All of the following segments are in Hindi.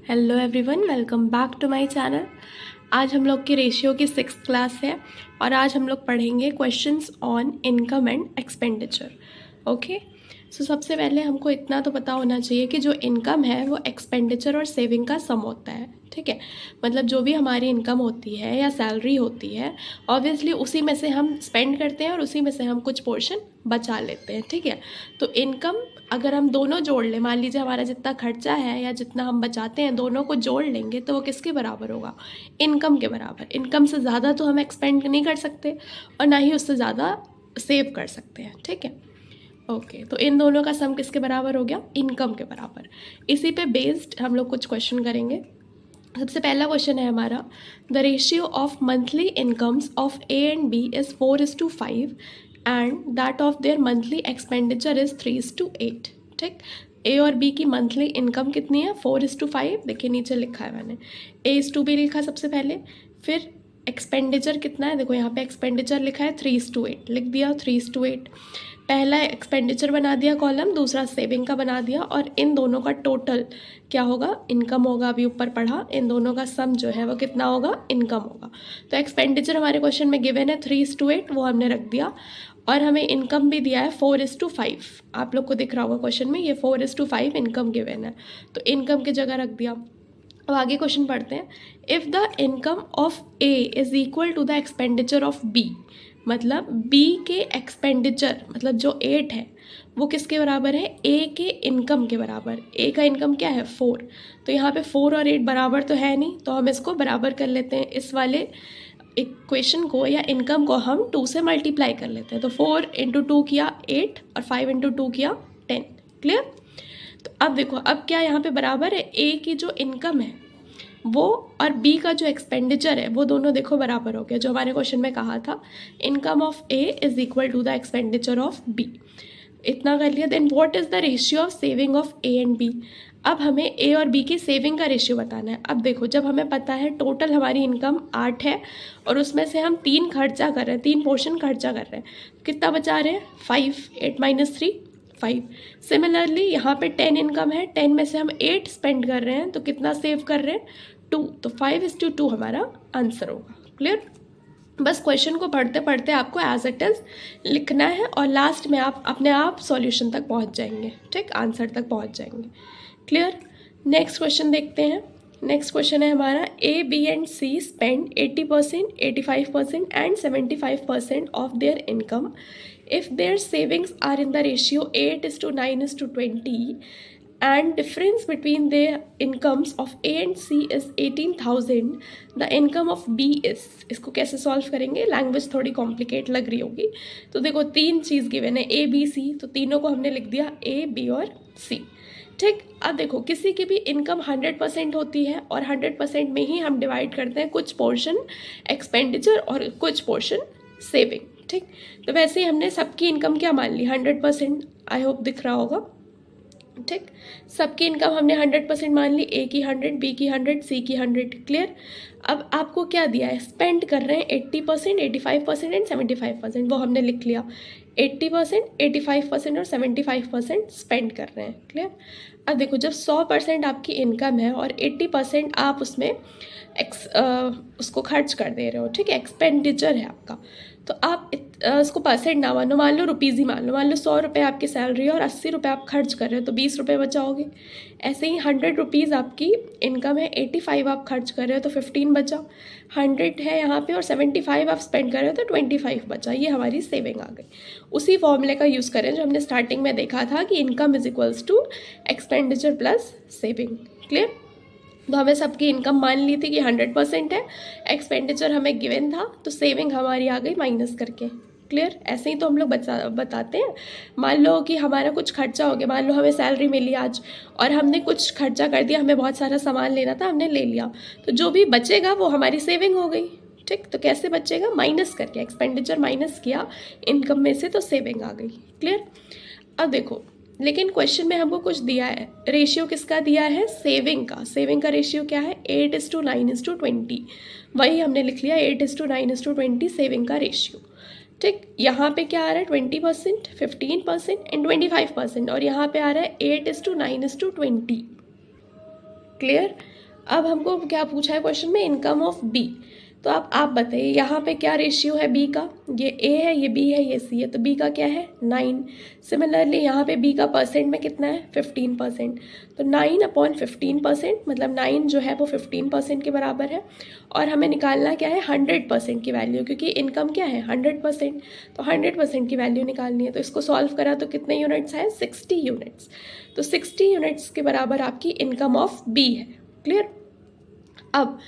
Hello everyone, welcome back to my channel. आज हम लोग की रेशियो की 6th क्लास है और आज हम लोग पढ़ेंगे questions on income and expenditure. Okay, so सबसे पहले हमको इतना तो पता होना चाहिए कि जो इनकम है वो एक्सपेंडिचर और सेविंग का सम होता है। ठीक है, मतलब जो भी हमारी इनकम होती है या सैलरी होती है, ऑब्वियसली उसी में से हम स्पेंड करते हैं और उसी में से हम कुछ पोर्शन बचा लेते हैं। ठीक है, तो इनकम अगर हम दोनों जोड़ लें, मान लीजिए हमारा जितना खर्चा है या जितना हम बचाते हैं दोनों को जोड़ लेंगे तो वो किसके बराबर होगा? इनकम के बराबर। इनकम से ज़्यादा तो हम एक्सपेंड नहीं कर सकते और ना ही उससे ज़्यादा सेव कर सकते हैं। ठीक है, ओके, तो इन दोनों का सम किसके बराबर हो गया? इनकम के बराबर। इसी पे बेस्ड हम लोग कुछ क्वेश्चन करेंगे। सबसे पहला क्वेश्चन है हमारा, the ratio of monthly incomes of A and B is 4:5 and that of their monthly expenditure is 3:8। ठीक, ए और बी की मंथली इनकम कितनी है? 4:5। देखिए नीचे लिखा है मैंने, A/B लिखा सबसे पहले, फिर एक्सपेंडिचर कितना है, देखो यहाँ पे एक्सपेंडिचर लिखा है 3:8, लिख दिया 3:8। पहला एक्सपेंडिचर बना दिया कॉलम, दूसरा सेविंग का बना दिया, और इन दोनों का टोटल क्या होगा? इनकम होगा। अभी ऊपर पढ़ा, इन दोनों का सम जो है वो कितना होगा? इनकम होगा। तो एक्सपेंडिचर हमारे क्वेश्चन में गिवन है 3:8, वो हमने रख दिया, और हमें इनकम भी दिया है 4:5। आप लोग को दिख रहा होगा क्वेश्चन में, ये 4:5 इनकम गिवन है, तो इनकम की जगह रख दिया। अब आगे क्वेश्चन पढ़ते हैं। If the income of A is equal to the expenditure of B, मतलब बी के एक्सपेंडिचर, मतलब जो 8 है वो किसके बराबर है? ए के इनकम के बराबर। ए का इनकम क्या है? 4। तो यहाँ पे 4 और 8 बराबर तो है नहीं, तो हम इसको बराबर कर लेते हैं। इस वाले इक्वेशन को या इनकम को हम 2 से मल्टीप्लाई कर लेते हैं। तो 4 × 2 किया 8 और 5 × 2 किया 10। क्लियर? तो अब देखो, अब क्या यहाँ पे बराबर है? ए की जो इनकम है वो और बी का जो एक्सपेंडिचर है वो दोनों देखो बराबर हो गया, जो हमारे क्वेश्चन में कहा था income of A is equal to the expenditure of B. इतना कर लिया। Then what is the ratio of saving of A and B? अब हमें ए और बी की सेविंग का रेशियो बताना है। अब देखो, जब हमें पता है टोटल हमारी इनकम 8 है और उसमें से हम 3 खर्चा कर रहे हैं, 3 पोर्शन खर्चा कर रहे हैं, कितना बचा रहे हैं? 5। 8 - 3 5। सिमिलरली यहाँ पे 10 इनकम है, 10 में से हम 8 स्पेंड कर रहे हैं, तो कितना सेव कर रहे हैं? 2। तो 5:2 हमारा आंसर होगा। क्लियर? बस क्वेश्चन को पढ़ते पढ़ते आपको एज इट इज़ लिखना है और लास्ट में आप अपने आप सॉल्यूशन तक पहुंच जाएंगे। ठीक, आंसर तक पहुंच जाएंगे। क्लियर? नेक्स्ट क्वेश्चन देखते हैं। नेक्स्ट क्वेश्चन है हमारा, A B and C spend 80%, 85% and 75% of their income if their savings are in the ratio 8:9:20 and difference between their incomes of A and C is 18,000, the income of B is। इसको कैसे सॉल्व करेंगे? लैंग्वेज थोड़ी कॉम्प्लिकेट लग रही होगी। तो देखो, 3 चीज़ गिवन है A B C, तो तीनों को हमने लिख दिया A B और C। ठीक, अब देखो, किसी की भी इनकम 100% होती है और 100% में ही हम डिवाइड करते हैं कुछ पोर्शन एक्सपेंडिचर और कुछ पोर्शन सेविंग। ठीक, तो वैसे ही हमने सबकी इनकम क्या मान ली? 100%। आई होप दिख रहा होगा। ठीक, सबकी इनकम हमने 100% मान ली, ए की 100, बी की 100, सी की 100। क्लियर? अब आपको क्या दिया है? स्पेंड कर रहे हैं 80%, 85% एंड 75%, वो हमने लिख लिया। 80%, 85% और 75% स्पेंड कर रहे हैं। क्लियर? अब देखो, जब 100% आपकी इनकम है और 80% आप उसमें उसको खर्च कर दे रहे हो, ठीक है, एक्सपेंडिचर है आपका, तो आप इसको परसेंट ना मानो, मान लो रुपीज़ ही मान लो। मान लो 100 रुपये आपकी सैलरी है और 80 रुपये आप खर्च कर रहे हो, तो 20 रुपये बचाओगे। ऐसे ही 100 रुपीज़ आपकी इनकम है, 85 आप खर्च कर रहे हो तो 15 बचा। 100 है यहाँ पे और 75 आप स्पेंड कर रहे हो तो 25 बचा। ये हमारी सेविंग आ गई। उसी फॉर्मूले का यूज़ करें जो हमने स्टार्टिंग में देखा था कि income is equals to expenditure plus saving. Clear? तो हमें सबकी इनकम मान ली थी कि 100% है, एक्सपेंडिचर हमें गिवन था, तो सेविंग हमारी आ गई माइनस करके। क्लियर? ऐसे ही तो हम लोग बताते हैं। मान लो कि हमारा कुछ खर्चा हो गया, मान लो हमें सैलरी मिली आज और हमने कुछ खर्चा कर दिया, हमें बहुत सारा सामान लेना था, हमने ले लिया, तो जो भी बचेगा वो हमारी सेविंग हो गई। ठीक, तो कैसे बचेगा? माइनस करके, एक्सपेंडिचर माइनस किया इनकम में से, तो सेविंग आ गई। क्लियर? अब देखो, लेकिन क्वेश्चन में हमको कुछ दिया है, रेशियो किसका दिया है? सेविंग का। सेविंग का रेशियो क्या है? 8:9:20। वही हमने लिख लिया 8:9:20 सेविंग का रेशियो। ठीक, यहाँ पे क्या आ रहा है? 20%, 15% एंड 25%, और यहाँ पे आ रहा है 8:9:20। क्लियर? अब हमको क्या पूछा है क्वेश्चन में, इनकम ऑफ बी। तो आप बताइए यहाँ पे क्या रेशियो है बी का, ये ए है, ये बी है, ये सी है, तो बी का क्या है 9। सिमिलरली यहाँ पे बी का परसेंट में कितना है 15%, तो 9/15% मतलब 9 जो है वो 15% के बराबर है। और हमें निकालना क्या है 100% की वैल्यू, क्योंकि इनकम क्या है 100%, तो 100% की वैल्यू निकालनी है। तो इसको सॉल्व करा तो कितने यूनिट्स है 60 यूनिट्स, तो 60 यूनिट्स के बराबर आपकी इनकम ऑफ बी है। क्लियर। अब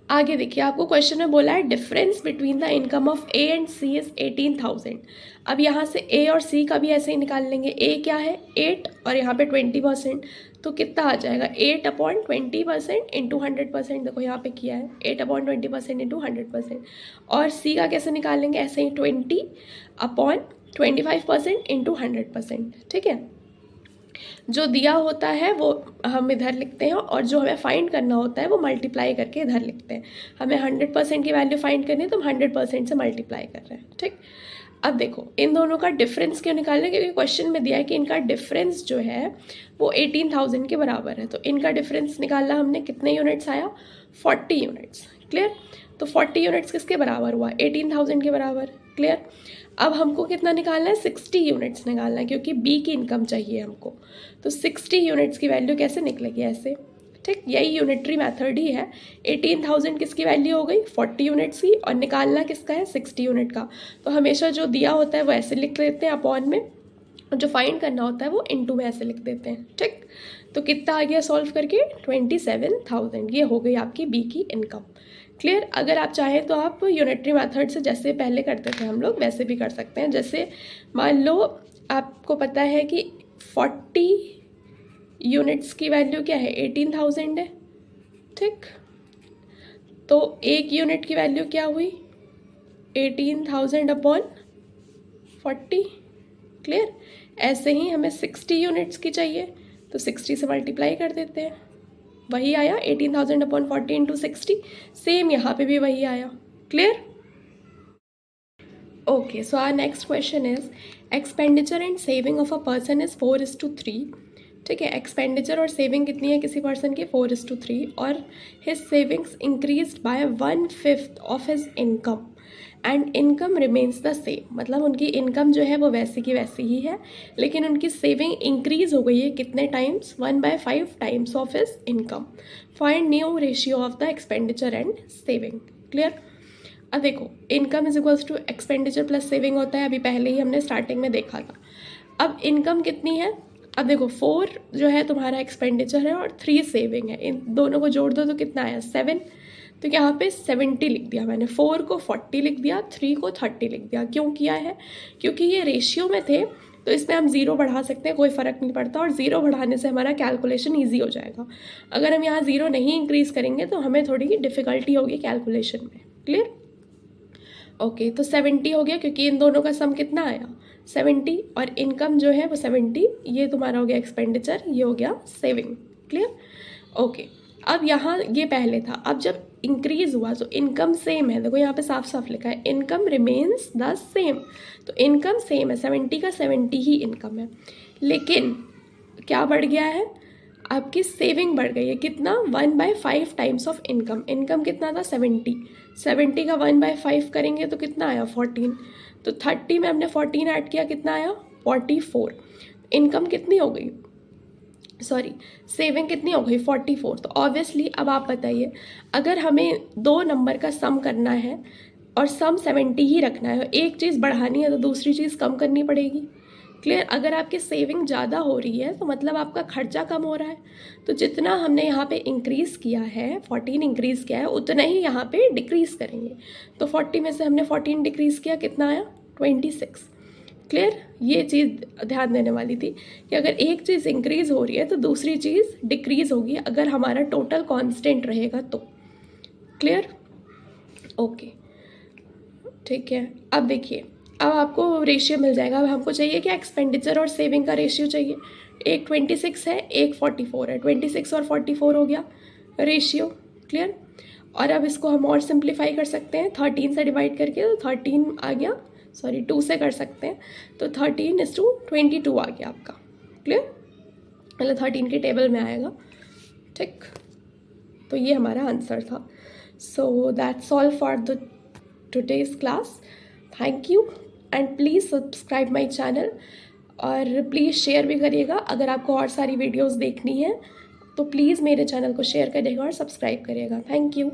आगे देखिए, आपको क्वेश्चन में बोला है difference between the income of A and C is 18,000। अब यहाँ से ए और सी का भी ऐसे ही निकाल लेंगे। ए क्या है 8 और यहाँ पे 20%, तो कितना आ जाएगा 8/20% इंटू 100%। देखो यहाँ पे किया है 8/20% इंटू 100%। और सी का कैसे निकालेंगे, ऐसे ही 20/25% इंटू 100%। ठीक है, जो दिया होता है वो हम इधर लिखते हैं और जो हमें फाइंड करना होता है वो मल्टीप्लाई करके इधर लिखते हैं। हमें 100% की वैल्यू फाइंड करनी है तो हम 100% से मल्टीप्लाई कर रहे हैं। ठीक, अब देखो इन दोनों का डिफरेंस क्यों निकालना है, क्योंकि क्वेश्चन में दिया है कि इनका डिफरेंस जो है वो 18,000 के बराबर है। तो इनका डिफरेंस निकालना हमने, कितने यूनिट्स आया 40 यूनिट्स। क्लियर, तो 40 यूनिट्स किसके बराबर हुआ 18,000 के बराबर। क्लियर। अब हमको कितना निकालना है 60 यूनिट्स निकालना है, क्योंकि बी की इनकम चाहिए हमको। तो 60 यूनिट्स की वैल्यू कैसे निकलेगी ऐसे। ठीक, यही यूनिटरी मेथड ही है। 18,000 किसकी वैल्यू हो गई 40 यूनिट्स की, और निकालना किसका है 60 यूनिट का। तो हमेशा जो दिया होता है वो ऐसे लिख देते हैं अपॉन में, और जो फाइंड करना होता है वो इनटू में ऐसे लिख देते हैं। ठीक, तो कितना आ गया सॉल्व करके 27,000, ये हो गई आपकी बी की इनकम। क्लियर। अगर आप चाहें तो आप यूनिटरी मेथड से जैसे पहले करते थे हम लोग वैसे भी कर सकते हैं। जैसे मान लो आपको पता है कि 40 यूनिट्स की वैल्यू क्या है 18,000 है। ठीक, तो एक यूनिट की वैल्यू क्या हुई 18,000/40। क्लियर। ऐसे ही हमें 60 यूनिट्स की चाहिए तो 60 से मल्टीप्लाई कर देते हैं, वही आया 18,000/40 इंटू 60। सेम यहाँ पे भी वही आया। Clear. Okay, so our next question is expenditure and saving of a person is 4:3। ठीक है, एक्सपेंडिचर और सेविंग कितनी है किसी पर्सन की 4:3, और his savings increased by 1/5 of his income and income remains the same. मतलब उनकी इनकम जो है वो वैसी की वैसी ही है, लेकिन उनकी सेविंग इंक्रीज हो गई है कितने times 1/5 times of his income. Find new ratio of the expenditure and saving. Clear. अब देखो income is equals to expenditure plus saving होता है, अभी पहले ही हमने स्टार्टिंग में देखा था। अब इनकम कितनी है, अब देखो 4 जो है तुम्हारा एक्सपेंडिचर है और 3 सेविंग है, इन दोनों को जोड़ दो तो कितना आया 7। तो यहाँ पे 70 लिख दिया मैंने, 4 को 40 लिख दिया, 3 को 30 लिख दिया। क्यों किया है, क्योंकि ये रेशियो में थे तो इसमें हम 0 बढ़ा सकते हैं, कोई फ़र्क नहीं पड़ता, और 0 बढ़ाने से हमारा कैलकुलेशन ईजी हो जाएगा। अगर हम यहाँ 0 नहीं इंक्रीज़ करेंगे तो हमें थोड़ी डिफ़िकल्टी होगी कैलकुलेशन में। क्लियर। ओके, तो 70 हो गया क्योंकि इन दोनों का सम कितना आया 70, और इनकम जो है वो 70, ये तुम्हारा हो गया एक्सपेंडिचर, ये हो गया सेविंग। क्लियर। ओके, अब यहाँ ये पहले था, अब जब इंक्रीज हुआ तो इनकम सेम है। देखो यहाँ पे साफ साफ लिखा है इनकम रिमेन्स द सेम, तो इनकम सेम है 70 का 70 ही इनकम है, लेकिन क्या बढ़ गया है आपकी सेविंग बढ़ गई है कितना 1/5 टाइम्स ऑफ इनकम। इनकम कितना था 70 का 1/5 करेंगे तो कितना आया 14, तो 30 में हमने 14 ऐड किया कितना आया 44। इनकम कितनी हो गई, सॉरी सेविंग कितनी हो गई 44। तो ऑब्वियसली अब आप बताइए, अगर हमें 2 नंबर का सम करना है और सम 70 ही रखना है, एक चीज़ बढ़ानी है तो दूसरी चीज़ कम करनी पड़ेगी। क्लियर। अगर आपकी सेविंग ज़्यादा हो रही है तो मतलब आपका खर्चा कम हो रहा है, तो जितना हमने यहाँ पे इंक्रीज़ किया है 14 इंक्रीज़ किया है उतना ही यहाँ पे डिक्रीज़ करेंगे। तो 40 में से हमने 14 डिक्रीज़ किया, कितना आया 26। क्लियर। ये चीज़ ध्यान देने वाली थी कि अगर एक चीज़ इंक्रीज़ हो रही है तो दूसरी चीज़ डिक्रीज़ होगी अगर हमारा टोटल कांस्टेंट रहेगा तो। क्लियर। ओके, ठीक है। अब देखिए, अब आपको रेशियो मिल जाएगा। अब हमको चाहिए कि एक्सपेंडिचर और सेविंग का रेशियो चाहिए, एक 26 है एक 44 है, 26 और 44 हो गया रेशियो। क्लियर। और अब इसको हम और सिंप्लीफाई कर सकते हैं 13 से डिवाइड करके, तो 13 आ गया, सॉरी 2 से कर सकते हैं, तो 13:22 आ गया आपका। क्लियर, मतलब 13 के टेबल में आएगा। ठीक, तो ये हमारा आंसर था। So that's all for the today's class. Thank you and please subscribe my channel, और प्लीज़ शेयर भी करिएगा। अगर आपको और सारी वीडियोस देखनी है तो प्लीज़ मेरे चैनल को शेयर करिएगा और सब्सक्राइब करिएगा। Thank you.